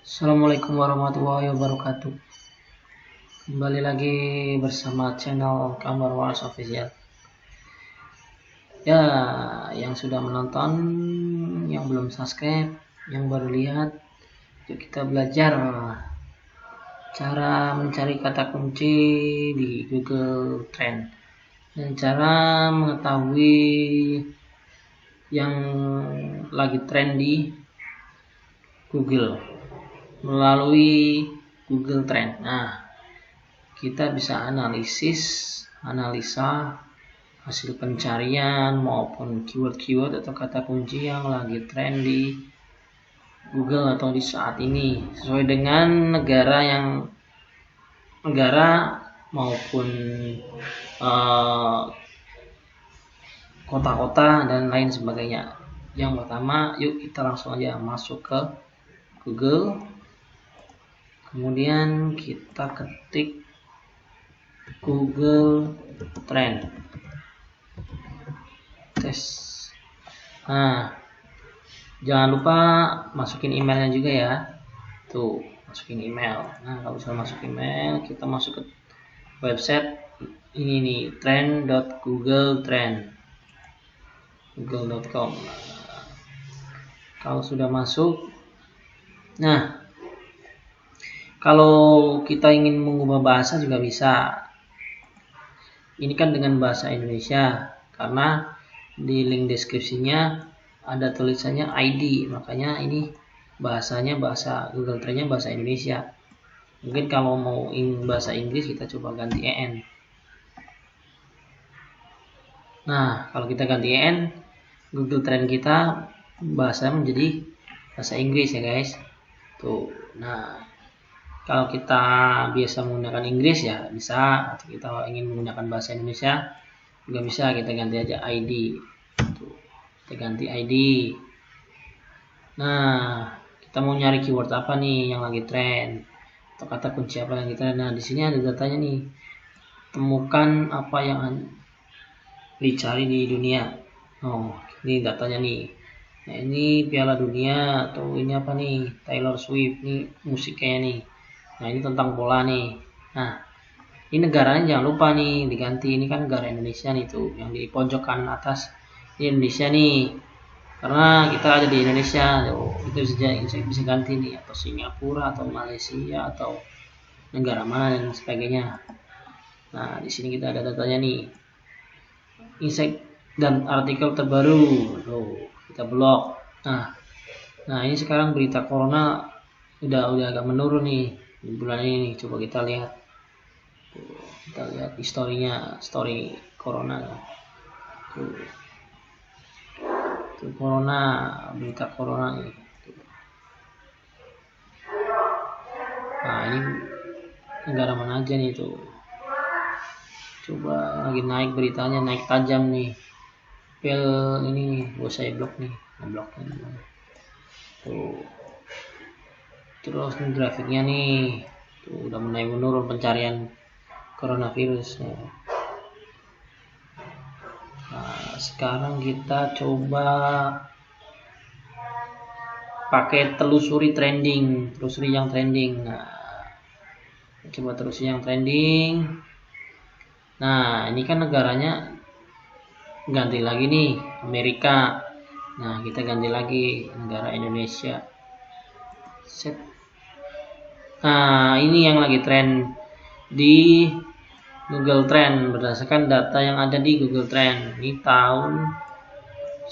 Assalamualaikum warahmatullahi wabarakatuh. Kembali lagi bersama channel Kamar Wars Official. Ya, yang sudah menonton, yang belum subscribe, yang baru lihat, yuk kita belajar cara mencari kata kunci di Google Trend dan cara mengetahui yang lagi trend di Google melalui Google Trend. Nah, kita bisa analisa hasil pencarian maupun keyword atau kata kunci yang lagi trend di Google atau di saat ini sesuai dengan negara maupun kota-kota dan lain sebagainya. Yang pertama, yuk kita langsung aja masuk ke Google. Kemudian kita ketik Google Trend. Tes. Nah, jangan lupa masukin emailnya juga ya. Tuh, masukin email. Nah, kalau sudah masuk email, kita masuk ke website ini nih, trend.googletrend. google.com. Kalau sudah masuk, nah, kalau kita ingin mengubah bahasa juga bisa. Ini kan dengan bahasa Indonesia, karena di link deskripsinya ada tulisannya ID, makanya ini bahasanya bahasa Google Trend-nya bahasa Indonesia. Mungkin kalau mau bahasa Inggris kita coba ganti EN. Nah, kalau kita ganti EN, Google Trend kita bahasa menjadi bahasa Inggris ya guys. Tuh. Nah, kalau kita biasa menggunakan Inggris ya bisa, atau kita ingin menggunakan bahasa Indonesia juga bisa, kita ganti aja ID. Tuh, kita ganti ID. Nah, kita mau nyari keyword apa nih yang lagi trend atau kata kunci apa yang kita. Nah, di sini ada datanya nih. Temukan apa yang dicari di dunia. Oh, ini datanya nih. Nah, ini Piala Dunia atau ini apa nih? Taylor Swift nih musiknya nih. Nah, ini tentang bola nih. Nah, ini negaranya jangan lupa nih diganti. Ini kan negara Indonesia nih tuh, yang di pojok kanan atas. Ini Indonesia nih. Karena kita ada di Indonesia, itu bisa ganti nih, atau Singapura atau Malaysia atau negara mana dan sebagainya. Nah, di sini kita ada datanya nih. Insight dan artikel terbaru. Tuh, kita blok. Nah, ini sekarang berita corona udah agak menurun nih di bulan ini nih. Coba kita lihat. Tuh, kita lihat story corona. Tuh corona, berita corona nih. Nah, ini negara mana aja nih tuh. Coba lagi naik beritanya, naik tajam nih. Ini nih, saya blok nih, ngebloknya. Tuh. Terus nih grafiknya nih, tuh udah mulai menurun pencarian coronavirus. Nah, sekarang kita coba pakai telusuri yang trending. Nah, coba telusuri yang trending. Nah, ini kan negaranya ganti lagi nih, Amerika. Nah, kita ganti lagi negara Indonesia. Set. Nah, ini yang lagi tren di Google Trend berdasarkan data yang ada di Google Trend. Ini tahun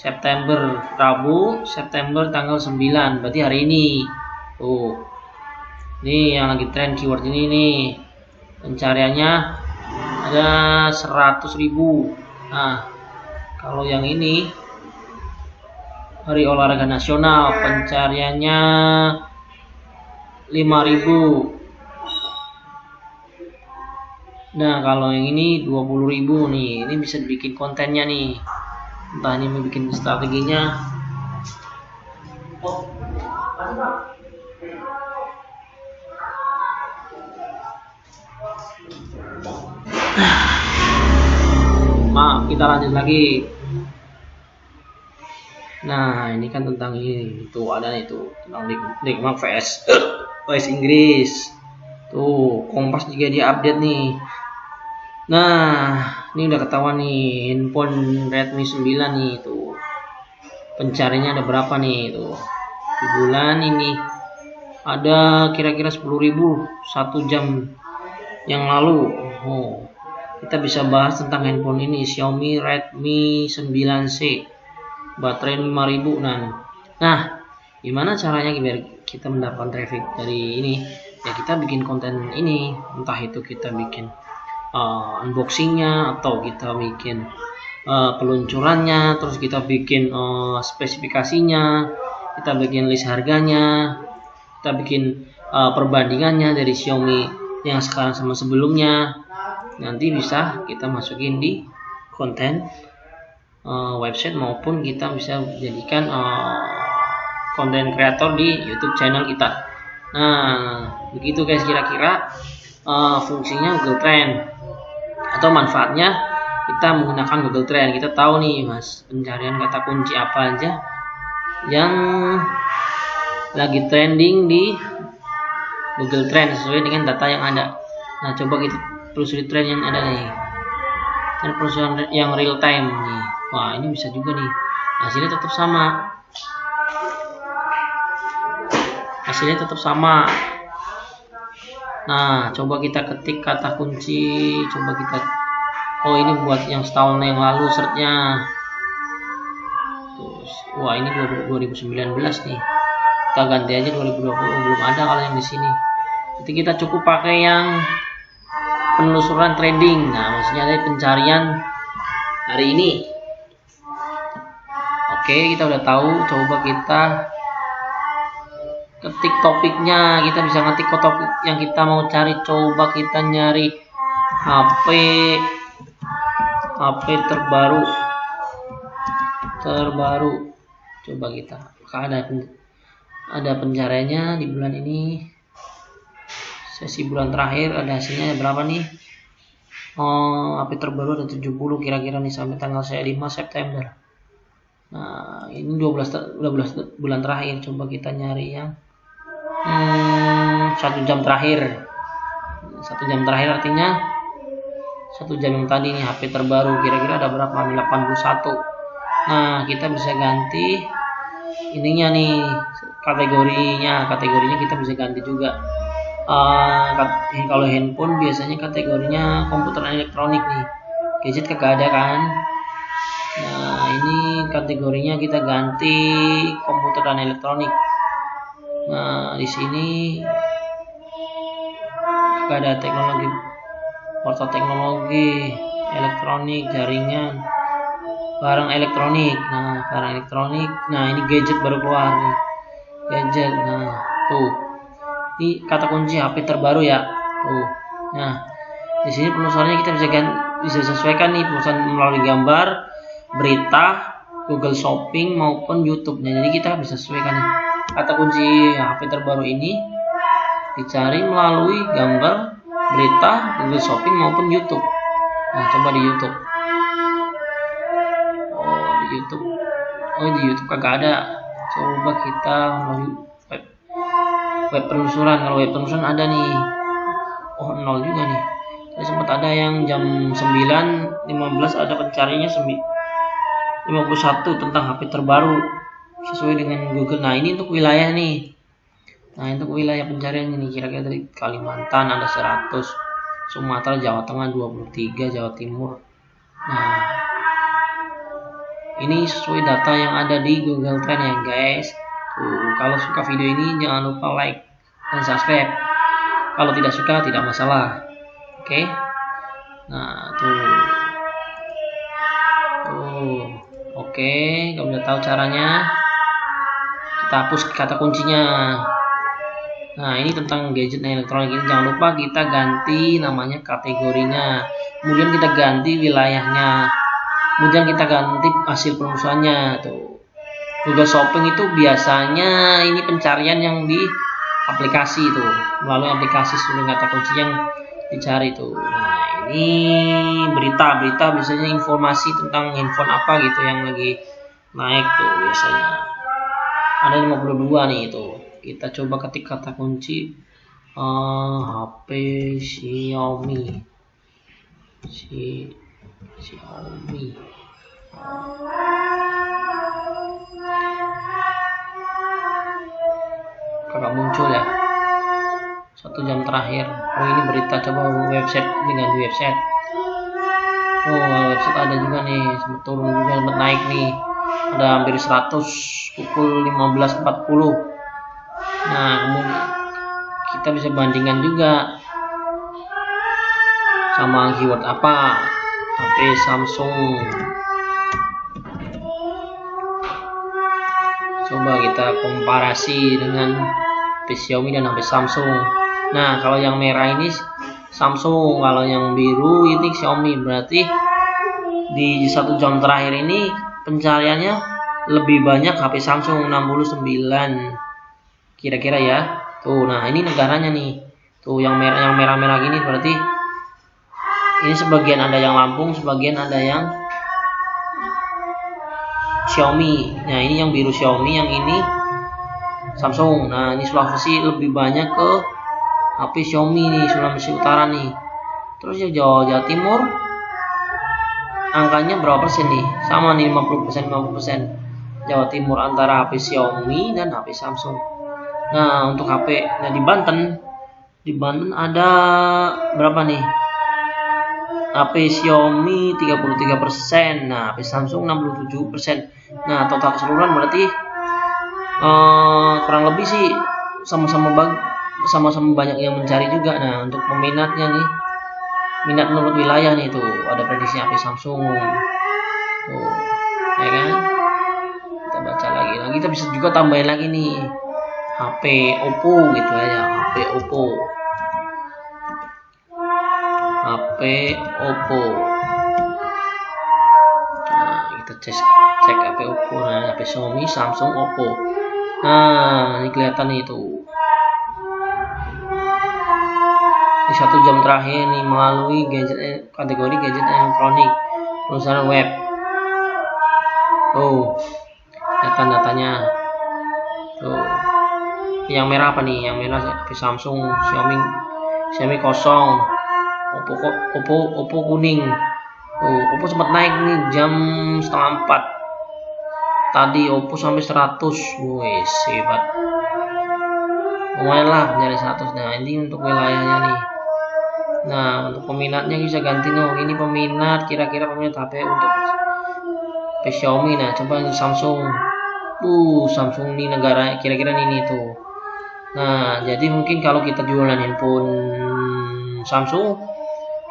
September, Rabu, September tanggal 9, berarti hari ini. Tuh. Ini yang lagi tren keyword ini nih. Pencariannya ada 100.000. Nah, kalau yang ini hari olahraga nasional pencariannya 5.000. Nah, kalau yang ini 20.000 nih. Ini bisa dibikin kontennya nih. Entah ini mau bikin strateginya. Maaf, kita lanjut lagi. Nah, ini kan tentang ini. Tuh ada nih tuh tentang nikmat VS OS Inggris. Tuh, Kompas juga dia update nih. Nah, ini udah ketahuan nih handphone Redmi 9 nih tuh. Pencarinya ada berapa nih tuh. Di bulan ini ada kira-kira 10.000 1 jam yang lalu. Oh, kita bisa bahas tentang handphone ini, Xiaomi Redmi 9C. Baterai 5.000 Nah, gimana caranya biar kita mendapatkan traffic dari ini? Ya kita bikin konten ini, entah itu kita bikin unboxingnya atau kita bikin peluncurannya, terus kita bikin spesifikasinya, kita bikin list harganya, kita bikin perbandingannya dari Xiaomi yang sekarang sama sebelumnya. Nanti bisa kita masukin di konten website maupun kita bisa jadikan konten kreator di YouTube channel kita. Nah, begitu guys kira-kira fungsinya Google Trend atau manfaatnya kita menggunakan Google Trend. Kita tahu nih mas, pencarian kata kunci apa aja yang lagi trending di Google Trend sesuai dengan data yang ada. Nah, coba kita telusuri trend yang ada nih, dan penelusuran yang real time nih. Wah, ini bisa juga nih, hasilnya tetap sama. Nah, coba kita ketik kata kunci, coba kita, oh ini buat yang setahun yang lalu searchnya. Terus, wah ini 2019 nih. Kita ganti aja 2020, belum ada kalau yang di sini. Jadi kita cukup pakai yang penelusuran trending. Nah, maksudnya dari pencarian hari ini. Oke, kita udah tahu. Coba kita ketik topiknya, kita bisa ngetik topik yang kita mau cari. Coba kita nyari HP terbaru. Coba kita, apakah ada pencariannya di bulan ini, sesi bulan terakhir ada hasilnya berapa nih. HP terbaru ada 70 kira-kira nih sampai tanggal 5 September. Nah, ini 12 bulan terakhir. Coba kita nyari yang 1 jam terakhir. 1 jam terakhir artinya 1 jam yang tadi nih HP terbaru kira-kira ada berapa nih, 81. Nah, kita bisa ganti ininya nih, kategorinya kita bisa ganti juga. Kalau handphone biasanya kategorinya komputer dan elektronik nih, gadget kagak ada kan. Nah, ini kategorinya kita ganti komputer dan elektronik. Nah, di sini ada teknologi, portal teknologi, elektronik, jaringan, barang elektronik. Nah, barang elektronik. Nah, ini gadget baru keluar nih. Gadget. Nah, tuh. Ini kata kunci HP terbaru ya. Tuh. Nah, di sini penelusurannya kita bisa sesuaikan nih penelusuran melalui gambar, berita, Google Shopping maupun YouTube. Nah, jadi kita bisa sesuaikan nih. Kata kunci HP terbaru ini dicari melalui gambar, berita, Google Shopping maupun YouTube. Nah, coba di YouTube. Di YouTube kagak ada. Coba kita melalui web penelusuran. Kalau web penelusuran ada nih. Oh, 0 juga nih. Tadi sempat ada yang jam 9.15 ada pencariannya 51 tentang HP terbaru sesuai dengan Google. Nah, ini untuk wilayah nih. Nah, untuk wilayah pencarian ini kira-kira dari Kalimantan ada 100, Sumatera, Jawa Tengah 23, Jawa Timur. Nah, ini sesuai data yang ada di Google Trend ya guys. Tuh, kalau suka video ini jangan lupa like dan subscribe. Kalau tidak suka tidak masalah. Oke. Nah, tuh. Oke, kalau udah tahu caranya, kita hapus kata kuncinya. Nah, ini tentang gadget dan elektronik ini. Jangan lupa kita ganti namanya, kategorinya. Kemudian kita ganti wilayahnya. Kemudian kita ganti hasil penelusurannya. Tuh. Google Shopping itu biasanya ini pencarian yang di aplikasi tuh, melalui aplikasi sesuai kata kunci yang dicari tuh. Nah, ini berita biasanya informasi tentang handphone apa gitu yang lagi naik tuh biasanya. Ada 52 nih itu. Kita coba ketik kata kunci HP Xiaomi. Xiaomi. Kakak muncul ya. 1 jam terakhir. Oh, ini berita, coba website, dengan website. Oh, website ada juga nih, sempat turun juga, sempat naik nih. Ada hampir 100 pukul 15.40. Nah, kemudian kita bisa bandingkan juga sama keyword apa, HP Samsung. Coba kita komparasi dengan HP Xiaomi dan HP Samsung. Nah, kalau yang merah ini Samsung, kalau yang biru ini Xiaomi. Berarti di 1 jam terakhir ini pencariannya lebih banyak HP Samsung, 69 kira-kira ya. Tuh, nah ini negaranya nih. Tuh yang merah-merah gini berarti ini sebagian ada yang Lampung, sebagian ada yang Xiaomi. Nah, ini yang biru Xiaomi, yang ini Samsung. Nah, ini Sulawesi lebih banyak ke HP Xiaomi nih, Sulawesi Utara nih. Terus ya Jawa Timur angkanya berapa persen nih? Sama nih, 50%. Jawa Timur antara HP Xiaomi dan HP Samsung. Nah, untuk HP, nah di Banten ada berapa nih? HP Xiaomi 33%, nah HP Samsung 67%. Nah, total keseluruhan berarti kurang lebih sih sama-sama banyak yang mencari juga. Nah, untuk peminatnya nih, minat menurut wilayah nih, tuh ada prediksi HP Samsung tuh, ya kan. Kita baca lagi. Nah, kita bisa juga tambahin lagi nih HP Oppo gitu aja, HP Oppo. Nah, kita cek HP Oppo. Nah, HP Xiaomi, Samsung, Oppo. Nah, ini kelihatan nih tuh. Di 1 jam terakhir nih melalui kategori gadget elektronik, perusahaan web. Tuh, data-datanya. Tuh. Yang merah apa nih? Yang merah HP Samsung, Xiaomi kosong, Oppo kuning. Oppo sempat naik nih jam 3:30. Tadi Oppo sampai 100. Wih, hebat. Lumayan lah nyari 100. Nah, ini untuk wilayahnya nih. Nah, untuk peminatnya bisa ganti nih. Ini peminat, kira-kira peminat HP untuk HP Xiaomi. Nah, coba ini Samsung. Samsung ini negara kira-kira ini tuh. Nah, jadi mungkin kalau kita jualan handphone Samsung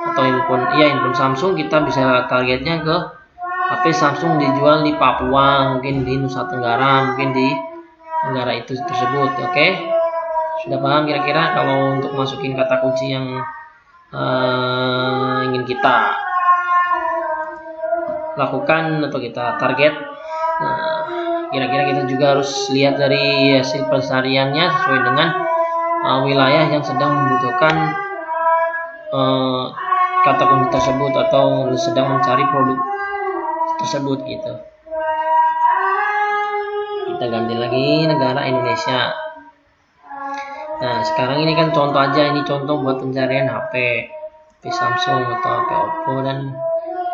atau handphone Samsung, kita bisa targetnya ke HP Samsung dijual di Papua, mungkin di Nusa Tenggara, mungkin di negara itu tersebut. Oke? Sudah paham kira-kira kalau untuk masukin kata kunci yang ingin kita lakukan atau kita target. Nah, kira-kira kita juga harus lihat dari hasil pencariannya sesuai dengan wilayah yang sedang membutuhkan kata kunci tersebut atau sedang mencari produk tersebut gitu. Kita ganti lagi negara Indonesia. Nah, sekarang ini kan contoh aja, ini contoh buat pencarian HP Samsung atau HP Oppo dan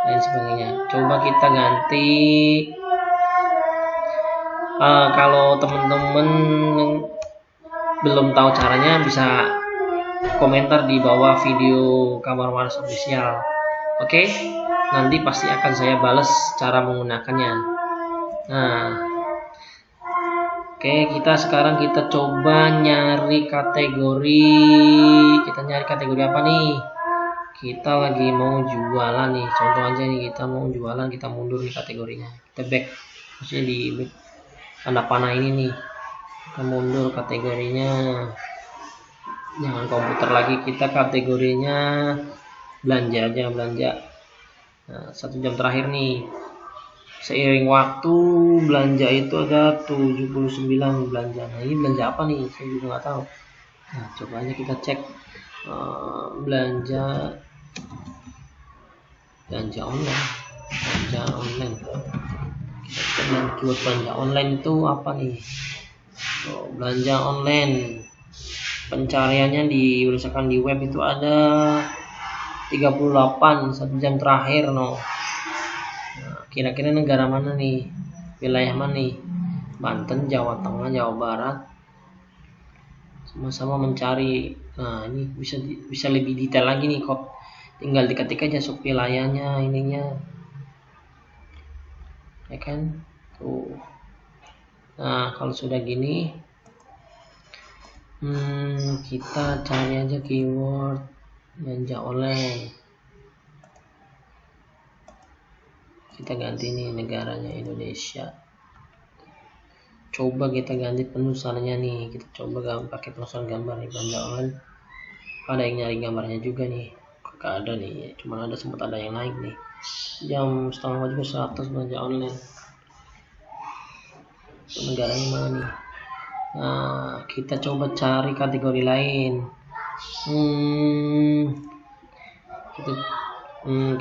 lain sebagainya. Coba kita ganti. Kalau teman-teman belum tahu caranya, bisa komentar di bawah video Kamar Waras Official. Oke? Nanti pasti akan saya balas cara menggunakannya. Nah, oke, sekarang kita coba nyari kategori. Kita nyari kategori apa nih? Kita lagi mau jualan nih. Contoh aja nih, kita mau jualan, kita mundur nih kategorinya. Kita back. Maksudnya di tanda panah ini nih. Kita mundur kategorinya. Jangan komputer lagi, kita kategorinya belanja aja, belanja. Nah, 1 jam terakhir nih. Seiring waktu belanja itu ada 79 belanja. Nah, ini belanja apa nih? Saya juga nggak tahu. Nah, coba aja kita cek belanja online. Kita cek belanja online itu apa nih? Belanja online, pencariannya berdasarkan di web itu ada 38 1 jam terakhir. Nah, kira-kira negara mana nih, wilayah mana nih? Banten, Jawa Tengah, Jawa Barat. Sama-sama mencari. Nah, ini bisa lebih detail lagi nih kok. Tinggal diketik aja sub wilayahnya, ininya, ya kan? Tuh. Nah, kalau sudah gini, kita cari aja keyword belanja online. Kita ganti nih negaranya Indonesia. Coba kita ganti penulisannya nih. Kita coba pakai penulisan gambar nih, belanja online. Ada yang nyari gambarnya juga nih. Gak ada nih, cuma sempat ada yang naik nih. Jam setengah juga 100 belanja online. Negaranya mana nih? Nah, kita coba cari kategori lain.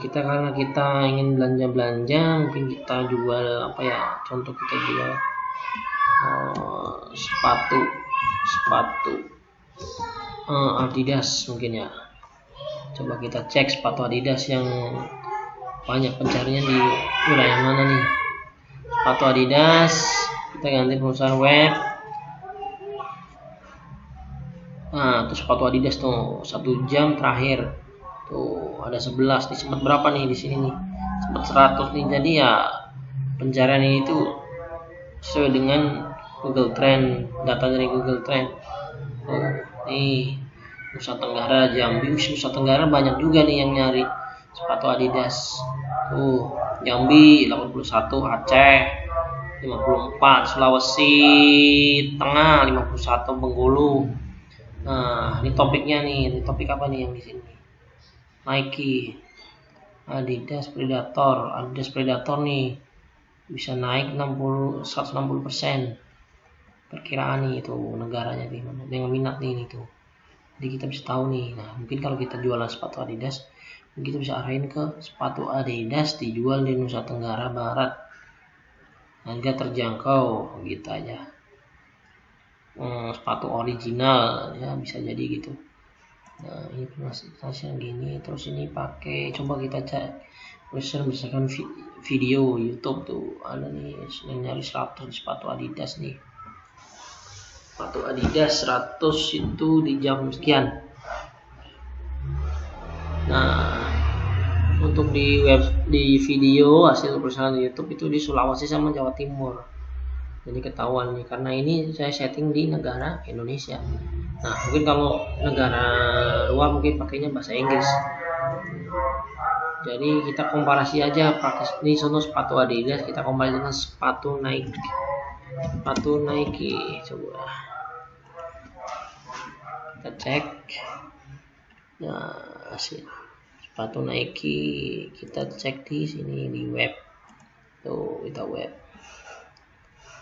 Kita karena kita ingin belanja, mungkin kita jual apa ya? Contoh kita jual sepatu Adidas mungkin ya. Coba kita cek sepatu Adidas yang banyak pencarian di wilayah mana nih. Sepatu Adidas, kita ganti perusahaan web. Nah, tuh sepatu Adidas tuh 1 jam terakhir. Tuh ada 11 nih. Sempat berapa nih di sini nih? Sempat 100 nih. Jadi ya pencarian ini tuh sesuai dengan Google Trend, data dari Google Trend. Nih Nusa Tenggara, Jambi, Nusa Tenggara banyak juga nih yang nyari sepatu Adidas. Jambi 81, Aceh 54, Sulawesi Tengah 51, Bengkulu. Nah, ini topiknya nih. Ini topik apa nih yang di sini? Nike, Adidas Predator nih bisa naik 160%. Perkiraan nih itu negaranya di mana dengan minat nih itu. Jadi kita bisa tahu nih. Nah, mungkin kalau kita jualan sepatu Adidas, kita bisa arahin ke sepatu Adidas dijual di Nusa Tenggara Barat. Harga terjangkau gitu aja. Sepatu original ya bisa jadi gitu. Nah, ini presentasi yang gini. Terus ini pakai, coba kita cek berdasarkan video YouTube tuh ada nih yang nyari 100 sepatu Adidas nih. Sepatu Adidas 100 itu di jam sekian. Nah, untuk di video hasil perusahaan YouTube itu di Sulawesi sama Jawa Timur. Jadi ketahuan nih, karena ini saya setting di negara Indonesia. Nah, mungkin kalau negara luar mungkin pakainya bahasa Inggris. Jadi kita komparasi aja pakai ini contoh sepatu Adidas, kita komparasi dengan sepatu Nike. Coba kita cek. Nah, hasil sepatu Nike kita cek di sini di web. Tuh, kita web.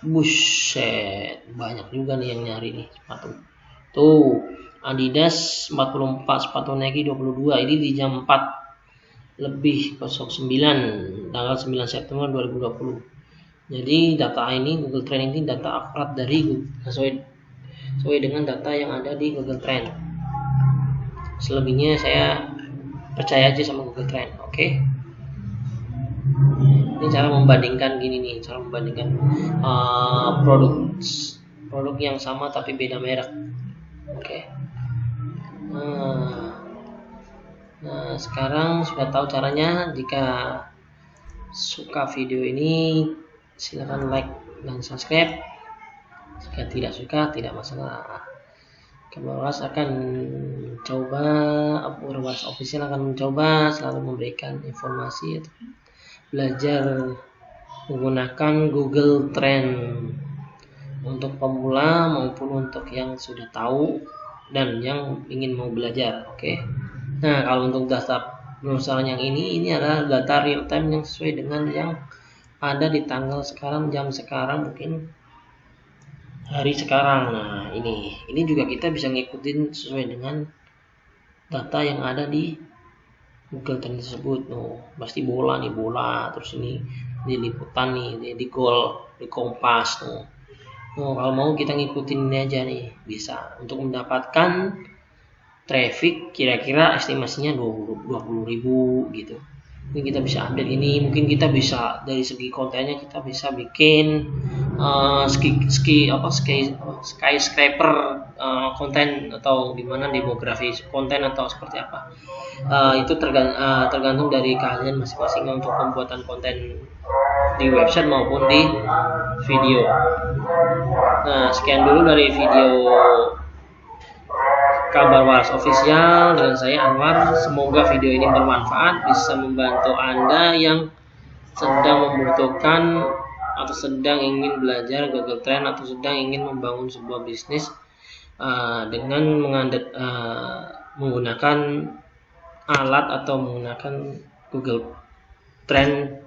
Buset, banyak juga nih yang nyari nih sepatu. Tuh, Adidas 44, sepatu Nike 22. Ini di jam 4:09 tanggal 9 September 2020. Jadi data ini Google Trend ini data akurat dari Google, sesuai dengan data yang ada di Google Trend. Selebihnya saya percaya aja sama Google Trend, oke? Ini cara membandingkan gini nih, cara membandingkan produk yang sama tapi beda merek, oke? Nah, sekarang sudah tahu caranya. Jika suka video ini, silakan like dan subscribe. Jika tidak suka, tidak masalah. Kebawas akan mencoba, Kebawas Official akan mencoba selalu memberikan informasi atau belajar menggunakan Google Trend untuk pemula maupun untuk yang sudah tahu dan yang ingin mau belajar, oke? Nah, kalau untuk data perusahaan yang ini adalah data real time yang sesuai dengan yang ada di tanggal sekarang, jam sekarang, mungkin hari sekarang. Nah, ini juga kita bisa ngikutin sesuai dengan data yang ada di Google Trend tersebut. Pasti bola, terus ini di liputan nih, di Gol, di Kompas tuh. kalau mau kita ngikutin ini aja nih, bisa untuk mendapatkan traffic kira-kira estimasinya 20.000 gitu. Mungkin kita bisa update ini, mungkin kita bisa dari segi kontennya kita bisa bikin skyscraper konten atau gimana demografi konten atau seperti apa. Itu tergantung dari kalian masing-masing untuk pembuatan konten di website maupun di video. Nah, sekian dulu dari video Kabar Waras Official dengan saya Anwar. Semoga video ini bermanfaat, bisa membantu Anda yang sedang membutuhkan atau sedang ingin belajar Google Trend atau sedang ingin membangun sebuah bisnis dengan menggunakan alat atau menggunakan Google Trend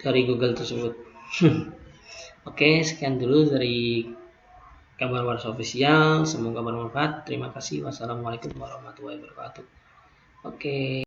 dari Google tersebut. Oke, sekian dulu dari Kabar Waras Official, semoga bermanfaat. Terima kasih. Wassalamualaikum warahmatullahi wabarakatuh. Oke.